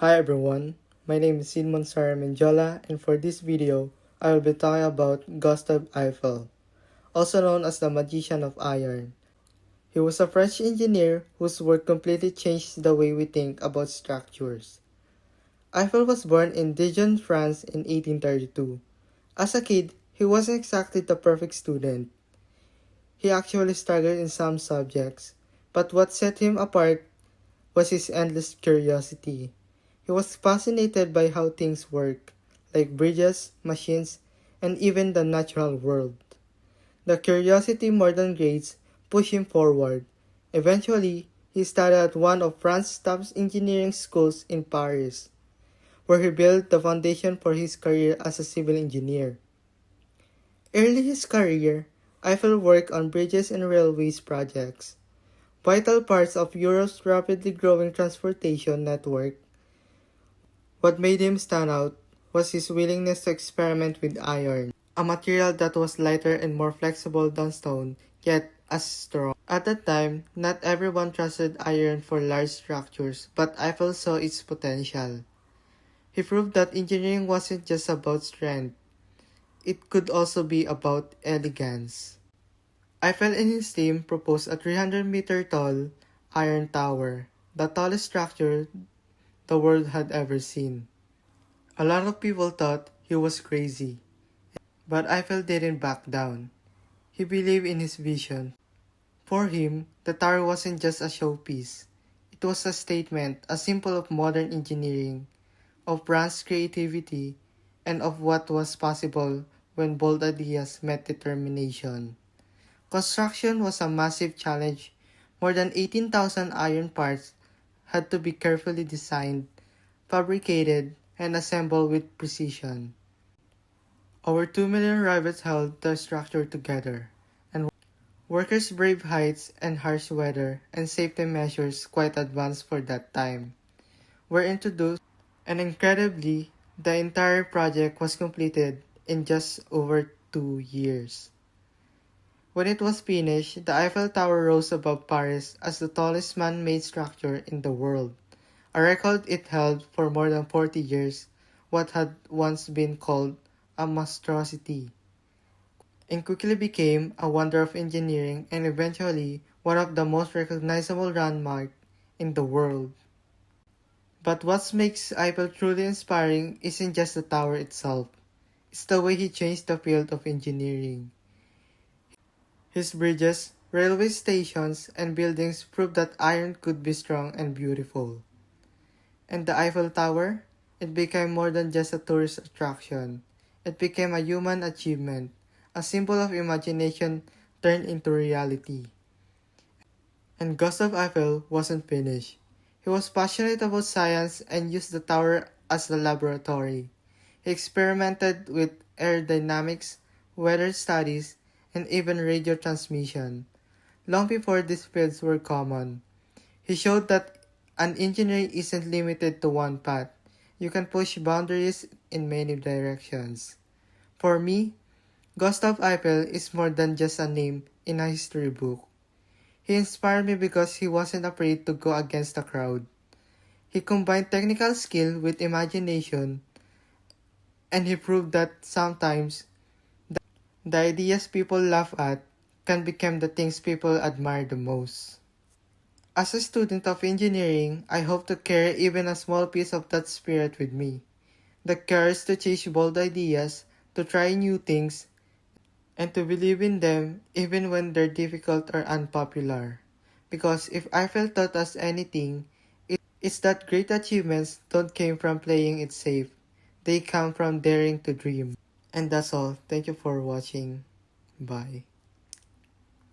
Hi everyone, my name is Simon Sara Menjola, and for this video, I will be talking about Gustave Eiffel, also known as the Magician of Iron. He was a French engineer whose work completely changed the way we think about structures. Eiffel was born in Dijon, France in 1832. As a kid, he wasn't exactly the perfect student. He actually struggled in some subjects, but what set him apart was his endless curiosity. He was fascinated by how things work, like bridges, machines, and even the natural world. The curiosity more than grades pushed him forward. Eventually, he studied at one of France's top engineering schools in Paris, where he built the foundation for his career as a civil engineer. Early in his career, Eiffel worked on bridges and railways projects, vital parts of Europe's rapidly growing transportation network. What made him stand out was his willingness to experiment with iron, a material that was lighter and more flexible than stone, yet as strong. At that time, not everyone trusted iron for large structures, but Eiffel saw its potential. He proved that engineering wasn't just about strength, it could also be about elegance. Eiffel and his team proposed a 300-meter tall iron tower, the tallest structure the world had ever seen. A lot of people thought he was crazy, but Eiffel didn't back down. He believed in his vision. For him, the tower wasn't just a showpiece. It was a statement, a symbol of modern engineering, of Brandt's creativity, and of what was possible when bold ideas met determination. Construction was a massive challenge. More than 18,000 iron parts had to be carefully designed, fabricated, and assembled with precision. Over 2 million rivets held the structure together, and workers braved heights and harsh weather, and safety measures quite advanced for that time were introduced, and incredibly, the entire project was completed in just over 2 years. When it was finished, the Eiffel Tower rose above Paris as the tallest man-made structure in the world, a record it held for more than 40 years, what had once been called a monstrosity, and quickly became a wonder of engineering and eventually one of the most recognizable landmarks in the world. But what makes Eiffel truly inspiring isn't just the tower itself, it's the way he changed the field of engineering. His bridges, railway stations, and buildings proved that iron could be strong and beautiful. And the Eiffel Tower? It became more than just a tourist attraction. It became a human achievement, a symbol of imagination turned into reality. And Gustave Eiffel wasn't finished. He was passionate about science and used the tower as a laboratory. He experimented with aerodynamics, weather studies, and even radio transmission, long before these fields were common. He showed that an engineer isn't limited to one path. You can push boundaries in many directions. For me, Gustave Eiffel is more than just a name in a history book. He inspired me because he wasn't afraid to go against the crowd. He combined technical skill with imagination, and he proved that sometimes the ideas people laugh at can become the things people admire the most. As a student of engineering, I hope to carry even a small piece of that spirit with me. The courage to chase bold ideas, to try new things, and to believe in them even when they're difficult or unpopular. Because if Eiffel taught us anything, it's that great achievements don't come from playing it safe. They come from daring to dream. And that's all. Thank you for watching. Bye.